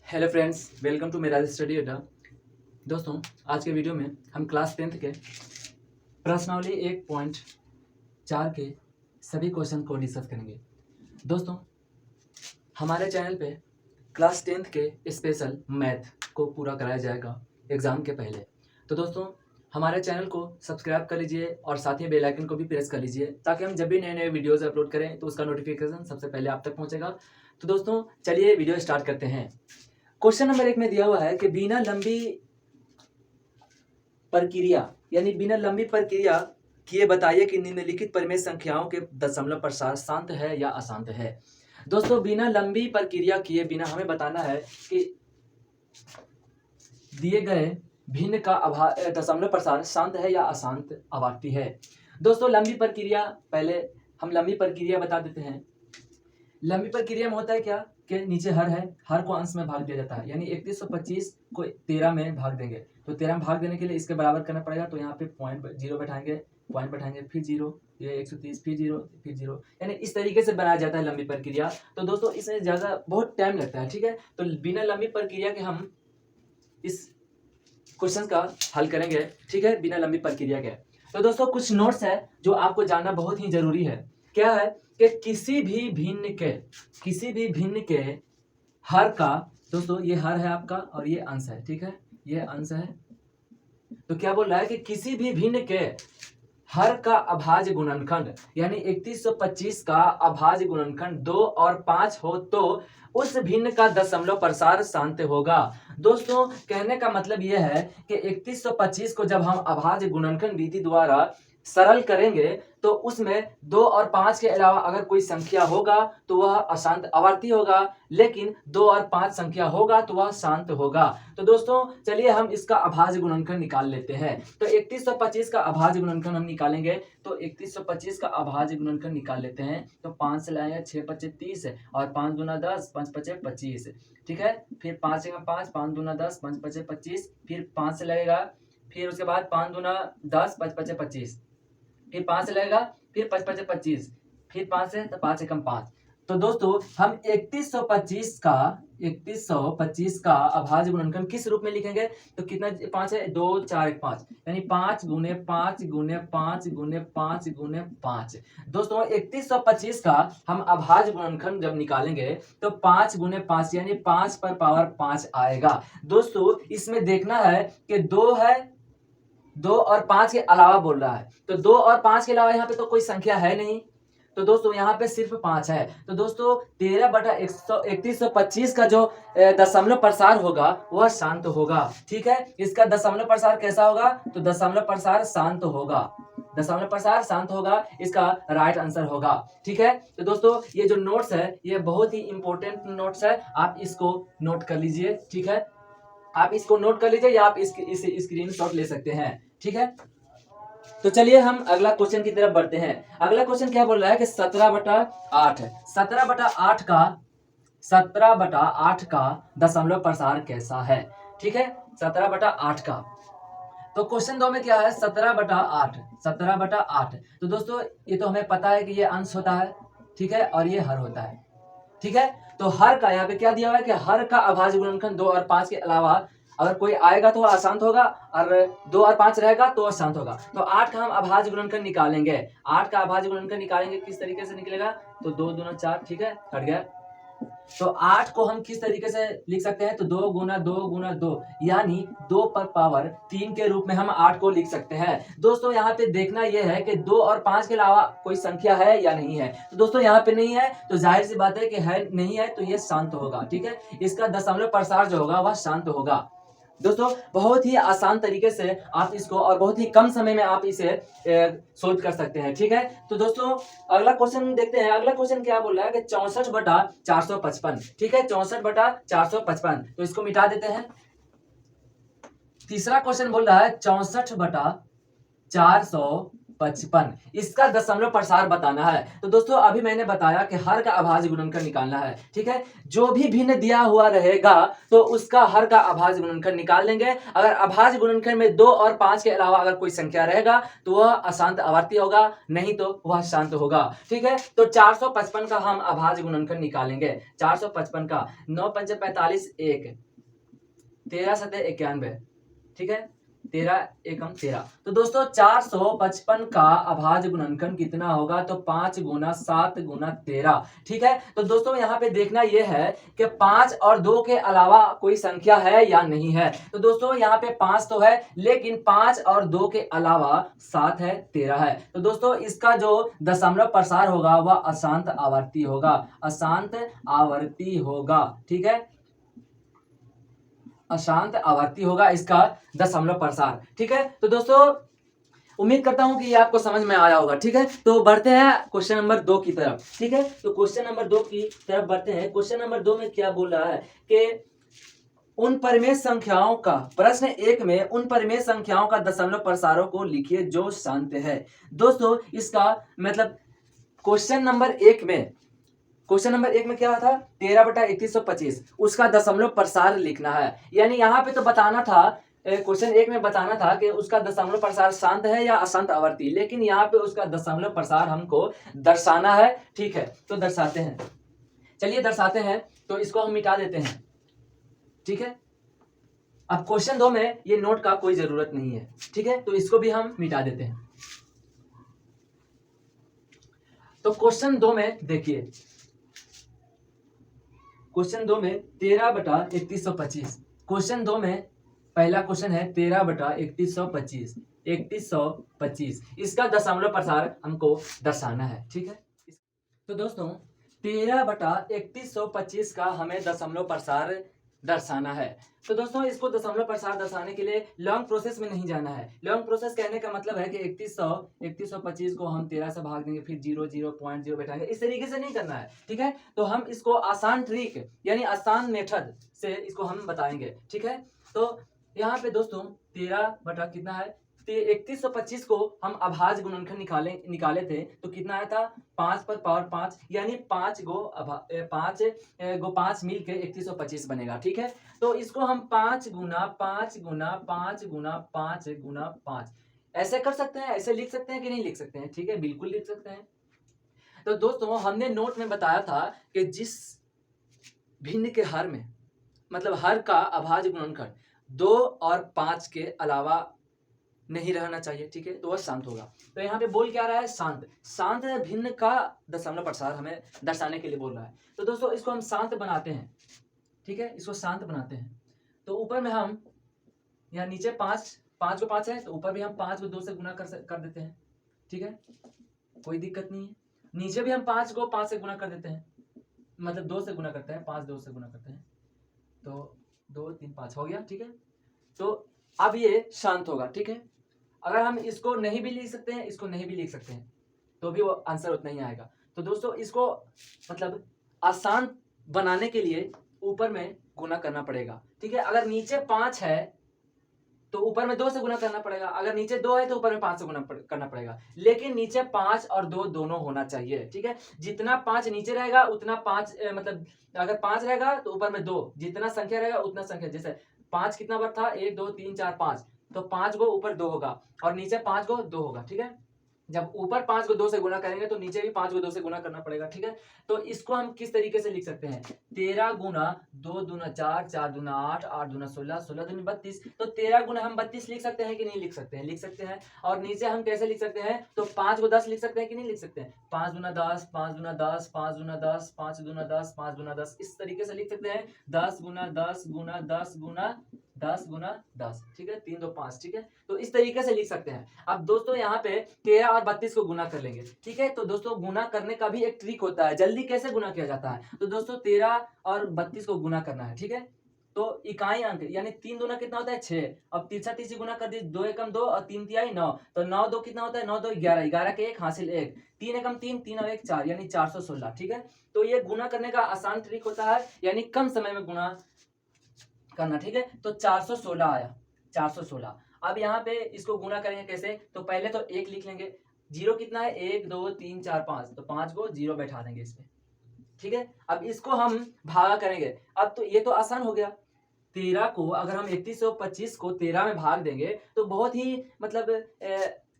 Hello friends, welcome to मेरा study अड्डा। दोस्तों, आज के वीडियो में हम क्लास 10th के प्रश्नावली 1.4 के सभी क्वेश्चन को डिस्कस करेंगे। दोस्तों, हमारे चैनल पे क्लास 10th के स्पेशल मैथ को पूरा कराया जाएगा एग्ज़ाम के पहले। तो दोस्तों, हमारे चैनल को सब्सक्राइब कर लीजिए और साथ ही बेल आइकन को भी प्रेस कर लीजिए ताकि हम जब भी नए नए वीडियोज़ अपलोड करें तो उसका नोटिफिकेशन सबसे पहले आप तक पहुँचेगा। तो दोस्तों, चलिए वीडियो स्टार्ट करते हैं। क्वेश्चन नंबर 1 में दिया हुआ है कि बिना लंबी प्रक्रिया किए बताइए कि निम्नलिखित परिमेय संख्याओं के दशमलव प्रसार शांत है या अशांत है। दोस्तों, बिना लंबी प्रक्रिया किए बिना हमें बताना है कि दिए गए भिन्न का दशमलव प्रसार शांत है या अशांत आवर्ती है। दोस्तों, लंबी प्रक्रिया, पहले हम लंबी प्रक्रिया बता देते हैं। लंबी प्रक्रिया में होता है क्या कि नीचे हर है, हर को अंश में भाग दिया जाता है, यानी 3125 को 13 में भाग देंगे तो 13 में भाग देने के लिए इसके बराबर करना पड़ेगा। तो यहाँ पे पॉइंट बैठाएंगे फिर जीरो, ये 130 फिर जीरो, यानी इस तरीके से बनाया जाता है लंबी प्रक्रिया। तो दोस्तों, इसमें ज़्यादा बहुत टाइम लगता है, ठीक है। तो बिना लंबी प्रक्रिया के हम इस क्वेश्चन का हल करेंगे, ठीक है, बिना लंबी प्रक्रिया के। तो दोस्तों, कुछ नोट्स है जो आपको जानना बहुत ही जरूरी है। क्या है कि किसी भी भिन्न के हर का, दोस्तों ये हर है आपका और ये अंश है, ठीक है, ये अंश है। तो क्या बोल रहा है कि किसी भी भिन्न के हर का अभाज्य गुणनखंड, यानी 3125 का अभाज्य गुणनखंड 2 और 5 हो तो उस भिन्न का दशमलव प्रसार शांत होगा। दोस्तों, कहने का मतलब यह है कि 3125 को जब हम अभाज्य गुणनखंड विधि द्वारा सरल करेंगे तो उसमें 2 और 5 के अलावा अगर कोई संख्या होगा तो वह अशांत आवर्ती होगा, लेकिन 2 और 5 संख्या होगा तो वह शांत होगा। तो दोस्तों, चलिए हम इसका अभाज्य गुणनखंड निकाल लेते हैं। तो 3125 का अभाज्य गुणनखंड हम निकालेंगे, तो 3125 का अभाज्य गुणनखंड निकाल लेते हैं। तो 5 से लाएंगे 6 5 30 और 5 दूना 10, 5 5 25, ठीक है। फिर 5 जगह 5, 5 दूना 10, 5 5 25, फिर 5 से लगेगा, फिर उसके बाद 5 दूना 10, 5 5 25, फिर 5 से लगेगा, फिर 5 5 25, फिर 5 से, तो 5 एकम 5। तो दोस्तों, हम 3125 का अभाज्य गुणनखंड किस रूप में लिखेंगे? तो कितना 5 है? 2 4 1 5, यानी 5 गुने 5 गुने 5 गुने 5 गुने 5। दोस्तों, 3125 का हम अभाज्य गुणनखंड जब निकालेंगे तो 5 गुने 5 यानी 5 पर पावर 5 आएगा। दोस्तों, इसमें देखना है कि 2 है, 2 और 5 के अलावा बोल रहा है, तो 2 और 5 के अलावा यहाँ पे तो कोई संख्या है नहीं। तो दोस्तों, यहाँ पे सिर्फ 5 है। तो दोस्तों, 13/3125 का जो दशमलव प्रसार होगा वह शांत होगा, ठीक है। इसका दशमलव प्रसार कैसा होगा? तो दशमलव प्रसार शांत होगा, दशमलव प्रसार शांत होगा, इसका राइट आंसर होगा, ठीक है। तो दोस्तों, ये जो नोट्स है ये बहुत ही इंपॉर्टेंट नोट्स है, आप इसको नोट कर लीजिए, ठीक है। आप इसको नोट कर लीजिए या आप इसे स्क्रीनशॉट ले सकते हैं, ठीक है। तो चलिए हम अगला क्वेश्चन की तरफ बढ़ते हैं। अगला क्वेश्चन क्या बोल रहा है कि 17/8 है। 17/8 का दशमलव प्रसार कैसा है, ठीक है, 17/8 का। तो क्वेश्चन 2 में क्या है? 17/8। तो दोस्तों, ये तो हमें पता है कि ये अंश होता है, ठीक है, और ये हर होता है, ठीक है। तो हर का यहाँ पे क्या दिया हुआ है कि हर का अभाज्य गुणनखंड 2 और 5 के अलावा अगर कोई आएगा तो वह अशांत होगा, और 2 और 5 रहेगा तो वह शांत होगा। तो 8 का हम अभाज्य गुणनखंड निकालेंगे। 8 का अभाज्य गुणनखंड निकालेंगे, किस तरीके से निकलेगा? तो 2 दूना 4, ठीक है, हट गया। तो 8 को हम किस तरीके से लिख सकते हैं? तो 2 गुना 2 गुना 2, यानी 2 पर पावर 3 के रूप में हम 8 को लिख सकते हैं। दोस्तों, यहाँ पे देखना यह है कि 2 और 5 के अलावा कोई संख्या है या नहीं है। तो दोस्तों, यहाँ पे नहीं है, तो जाहिर सी बात है कि है नहीं है, तो ये शांत होगा, ठीक है। इसका दशमलव प्रसार जो होगा वह शांत होगा। दोस्तों, बहुत ही आसान तरीके से आप इसको और बहुत ही कम समय में आप इसे सोल्व कर सकते हैं, ठीक है। तो दोस्तों, अगला क्वेश्चन देखते हैं। अगला क्वेश्चन क्या बोल रहा है कि 64/455, ठीक है, 64/455। तो इसको मिटा देते हैं। तीसरा क्वेश्चन बोल रहा है 64/455, 455 इसका दशमलव प्रसार बताना है। तो दोस्तों अभी मैंने बताया कि हर का अभाज्य गुणनखंड निकालना है, ठीक है। जो भी भिन्न दिया हुआ रहेगा तो उसका हर का अभाज्य गुणनखंड निकाल लेंगे। अगर अभाज्य गुणनखंड में 2 और 5 के अलावा अगर कोई संख्या रहेगा तो वह अशांत आवर्ती होगा, नहीं तो वह शांत होगा, ठीक है। तो 455 का हम अभाज्य गुणनखंड निकालेंगे। 455 का 9 पंचे 45 1 13 सतह 91, ठीक है, 13 एकम 13। तो दोस्तों 455 का अभाज्य गुणनखंड कितना होगा, तो 5 गुना 7 गुना 13, ठीक है। तो दोस्तों यहाँ पे देखना यह है कि 5 और 2 के अलावा कोई संख्या है या नहीं है। तो दोस्तों यहाँ पे 5 तो है, लेकिन 5 और 2 के अलावा 7 है, 13 है। तो दोस्तों इसका जो दशमलव प्रसार होगा वह अशांत आवर्ती होगा, अशांत आवर्ती होगा, ठीक है, अशांत आवर्ती होगा इसका दशमलव प्रसार, ठीक है। तो दोस्तों उम्मीद करता हूं कि ये आपको समझ में आया होगा, ठीक है। तो बढ़ते हैं क्वेश्चन नंबर 2 की तरफ, ठीक है। तो क्वेश्चन नंबर 2 की तरफ बढ़ते हैं। क्वेश्चन नंबर 2 में क्या बोल रहा है कि उन परिमेय संख्याओं का, प्रश्न 1 में उन परिमेय संख्याओं का दशमलव प्रसारों को लिखिए जो शांत है। दोस्तों इसका मतलब क्वेश्चन नंबर 1 में क्या था, 13/3125 उसका दशमलव प्रसार लिखना है। यानी यहाँ पे तो बताना था, क्वेश्चन 1 में बताना था कि उसका दशमलव प्रसार शांत है या अशांत आवर्ती, लेकिन यहाँ पे उसका दशमलव प्रसार हमको दर्शाना है, ठीक है। तो दर्शाते हैं, चलिए दर्शाते हैं। तो इसको हम मिटा देते हैं, ठीक है। अब क्वेश्चन 2 में ये नोट का कोई जरूरत नहीं है, ठीक है। तो इसको भी हम मिटा देते हैं। तो क्वेश्चन 2 में देखिए, क्वेश्चन 2 में 13/3125, क्वेश्चन 2 में पहला क्वेश्चन है 13/3125 इसका दशमलव प्रसार हमको दर्शाना है, ठीक है। तो दोस्तों 13/3125 का हमें दशमलव प्रसार दर्शाना है। तो दोस्तों इसको दशमलव प्रसार दर्शाने के लिए लॉन्ग प्रोसेस में नहीं जाना है। लॉन्ग प्रोसेस कहने का मतलब है कि 3125 को हम 13 से भाग देंगे, फिर 0 0 0.0 बैठाएंगे, इस तरीके से नहीं करना है, ठीक है। तो हम इसको आसान ट्रिक यानी आसान मेथड से इसको हम बताएंगे, ठीक है। तो यहाँ पे दोस्तों 13 बटा कितना है, 3125 को हम अभाज्य गुणनखंड निकाले थे तो कितना आया था, 5 पर पावर 5 यानी 5 गो 5 मिल के 3125 बनेगा, ठीक है। तो इसको हम 5 गुना 5 गुना 5 गुना 5 गुना 5 ऐसे कर सकते हैं, ऐसे लिख सकते हैं कि नहीं लिख सकते हैं, ठीक है, बिल्कुल लिख सकते हैं। तो दोस्तों हमने नोट में बताया था कि जिस भिन्न के हर में मतलब हर का अभाज्य गुणनखंड 2 और 5 के अलावा नहीं रहना चाहिए, ठीक है, तो वह शांत होगा। तो यहाँ पे बोल क्या रहा है, शांत भिन्न का दशमलव प्रसार हमें दर्शाने के लिए बोल रहा है। तो दोस्तों इसको हम शांत बनाते हैं, ठीक है, इसको शांत बनाते हैं। तो ऊपर में हम यहाँ नीचे 5 को 5 है तो ऊपर भी हम 5 को 2 से गुना कर देते हैं, ठीक है, कोई दिक्कत नहीं है। नीचे भी हम 5 को 5 से गुना कर देते हैं, मतलब 2 से गुना करते हैं, 5 2 से गुना करते हैं, तो 2 3 5 हो गया, ठीक है। तो अब ये शांत होगा, ठीक है। अगर हम इसको नहीं भी लिख सकते हैं, इसको नहीं भी लिख सकते हैं, तो भी वो आंसर उतना ही आएगा। तो दोस्तों इसको मतलब आसान बनाने के लिए ऊपर में गुना करना पड़ेगा, ठीक है। अगर नीचे 5 है तो ऊपर में 2 से गुना करना पड़ेगा, अगर नीचे 2 है तो ऊपर में 5 से गुना करना पड़ेगा, लेकिन नीचे 5 और 2 दोनों होना चाहिए, ठीक है। जितना 5 नीचे रहेगा उतना 5 मतलब अगर 5 रहेगा तो ऊपर में 2, जितना संख्या रहेगा उतना संख्या, जैसे 5 कितना बार था, 1 2 3 4 5, तो 5 को ऊपर 2 होगा और नीचे 5 को 2 होगा, ठीक है। जब ऊपर 5 को 2 से गुना करेंगे तो नीचे भी 5 को 2 से गुना करना पड़ेगा, ठीक है। तो इसको हम किस तरीके से लिख सकते हैं, 13 गुना 2 दूना 4 4 दूना 8 8 दूना 16 16 दूनी 32। तो 13 गुना हम 32 लिख सकते हैं कि नहीं लिख सकते हैं, लिख सकते हैं। और नीचे हम कैसे लिख सकते हैं, तो 5 को 10 लिख सकते हैं कि नहीं लिख सकते हैं, 5 दूना 10 5 दूना 10 5 दूना 10 5 दूना 10 5 दूना 10, इस तरीके से लिख सकते हैं। 10 गुना 10 गुना 10 गुना 10 गुना 10, ठीक है, 3 2 5, ठीक है। तो इस तरीके से लिख सकते हैं। अब दोस्तों यहाँ पे 13 और 32 को गुना कर लेंगे, ठीक है। तो दोस्तों गुना करने का भी एक ट्रिक होता है, जल्दी कैसे गुना किया जाता है। तो दोस्तों 13 और 32 को गुना करना है, ठीक है। तो इकाई अंक यानी 3 दूना कितना होता है 6, अब तीसरा तीसरी गुना कर दी, 2 एकम 2 और 3 तिहाई 9, तो 9 2 कितना होता है, 9 2 11, 11 के 1 हासिल 1, 3 एकम 3 3 और 1 4 यानी 416, ठीक है। तो ये गुना करने का आसान ट्रिक होता है, यानी कम समय में गुना करना, ठीक है। तो 416 आया, 416। अब यहाँ पे इसको गुना करेंगे कैसे, तो पहले तो 1 लिख लेंगे, जीरो कितना है, 1 2 3 4 5, तो 5 को जीरो बैठा देंगे इसमें, ठीक है। अब इसको हम भागा करेंगे। अब तो ये तो आसान हो गया। 13 को अगर हम 3125 को 13 में भाग देंगे तो बहुत ही मतलब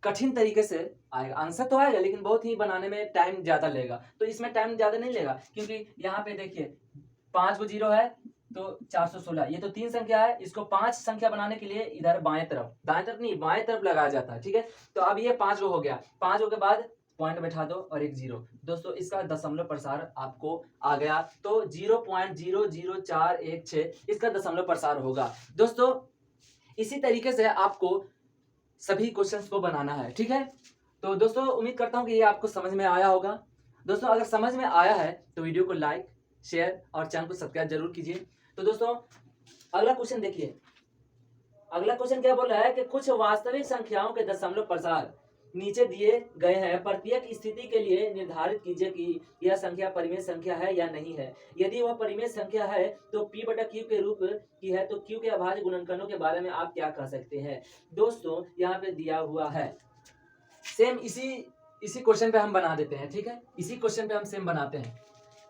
कठिन तरीके से आएगा। आंसर तो आएगा लेकिन बहुत ही बनाने में टाइम ज्यादा लेगा। तो इसमें टाइम ज्यादा नहीं लेगा, क्योंकि यहाँ पे देखिए 5 को जीरो है तो 416, ये तो 3 संख्या है। इसको 5 संख्या बनाने के लिए इधर बाएं तरफ, दाएं तरफ नहीं बाएं तरफ लगाया जाता है, ठीक है। तो अब ये 5 को हो गया, 5 के बाद पॉइंट बैठा दो और एक जीरो। दोस्तों इसका दशमलव प्रसार आपको आ गया, तो 0.00416 इसका दशमलव प्रसार होगा। दोस्तों इसी तरीके से आपको सभी क्वेश्चंस को बनाना है, ठीक है। तो दोस्तों उम्मीद करता हूं कि ये आपको समझ में आया होगा। दोस्तों अगर समझ में आया है तो वीडियो को लाइक, शेयर और चैनल को सब्सक्राइब जरूर कीजिए। तो दोस्तों अगला क्वेश्चन देखिए। अगला क्वेश्चन क्या बोल रहा है कि कुछ वास्तविक संख्याओं के दशमलव प्रसार नीचे दिए गए हैं, प्रत्येक स्थिति के लिए निर्धारित कीजिए कि यह संख्या परिमेय संख्या है या नहीं है। यदि वह परिमेय संख्या है तो p बटा q के रूप की है, तो q के अभाज्य गुणनखंडों के बारे में आप क्या कह सकते हैं। दोस्तों यहाँ पे दिया हुआ है, सेम इसी क्वेश्चन पे हम बना देते हैं, ठीक है। इसी क्वेश्चन पे हम सेम बनाते हैं।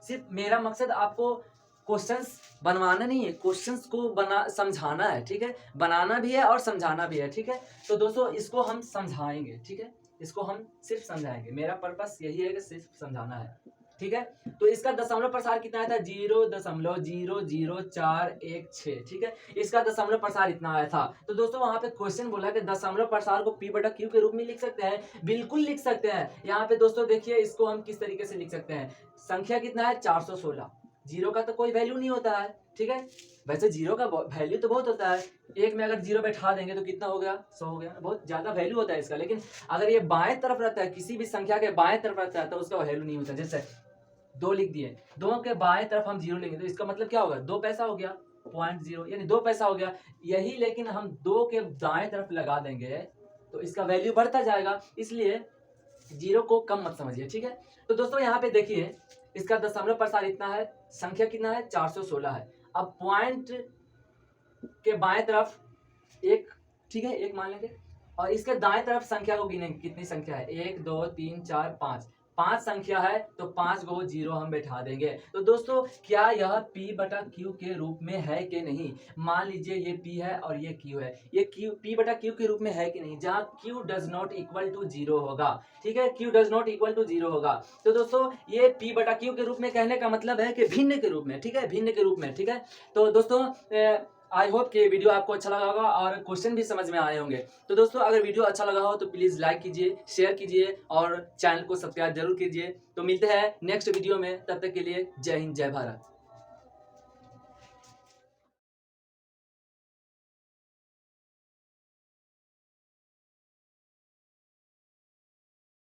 सिर्फ मेरा मकसद आपको क्वेश्चंस बनवाना नहीं है, क्वेश्चंस को बना समझाना है, ठीक है। बनाना भी है और समझाना भी है, ठीक है। तो दोस्तों इसको हम समझाएंगे, ठीक है। इसको हम सिर्फ समझाएंगे, मेरा पर्पस यही है कि सिर्फ समझाना है, ठीक है। तो इसका दशमलव प्रसार कितना आया था, 0.00416, ठीक है। इसका दशमलव प्रसार इतना आया था। तो दोस्तों वहां पे क्वेश्चन बोला कि दशमलव प्रसार को p बटा q के रूप में लिख सकते हैं। बिल्कुल लिख सकते हैं। यहाँ पे दोस्तों देखिए इसको हम किस तरीके से लिख सकते हैं। संख्या कितना है, 416। जीरो का तो कोई वैल्यू नहीं होता है, ठीक है। वैसे जीरो का वैल्यू तो बहुत होता है, एक में अगर जीरो बैठा देंगे तो कितना हो गया, 100 हो गया। बहुत ज्यादा वैल्यू होता है इसका, लेकिन अगर ये बाएं तरफ रहता है, किसी भी संख्या के बाएं तरफ रहता है तो उसका वैल्यू नहीं होता। जैसे 2 लिख दिए, 2 के बाएं तरफ हम जीरो लेंगे तो इसका मतलब क्या होगा, 2 पैसा हो गया, 0.0 यानी 2 पैसा हो गया यही। लेकिन हम 2 के दाएं तरफ लगा देंगे तो इसका वैल्यू बढ़ता जाएगा, इसलिए जीरो को कम मत समझिए, ठीक है। तो दोस्तों यहाँ पे देखिए इसका दशमलव प्रसार इतना है, संख्या कितना है, 416 है। अब पॉइंट के बाएं तरफ एक, ठीक है, एक मान लेंगे और इसके दाएं तरफ संख्या को गिनेंगे, कितनी संख्या है, 1 2 3 4 5, 5 संख्या है तो 5 को जीरो हम बैठा देंगे। तो दोस्तों क्या यह p बटा q के रूप में है कि नहीं। मान लीजिए ये p है और ये q है, ये p बटा q के रूप में है कि नहीं, जहां q does not equal to zero होगा, ठीक है। q does not equal to zero होगा। तो दोस्तों ये p बटा q के रूप में कहने का मतलब है कि भिन्न के रूप में, ठीक है, भिन्न के रूप में, ठीक है। तो दोस्तों आई होप कि वीडियो आपको अच्छा लगा होगा और क्वेश्चन भी समझ में आए होंगे। तो दोस्तों अगर वीडियो अच्छा लगा हो तो प्लीज़ लाइक कीजिए, शेयर कीजिए और चैनल को सब्सक्राइब जरूर कीजिए। तो मिलते हैं नेक्स्ट वीडियो में, तब तक के लिए जय हिंद, जय भारत।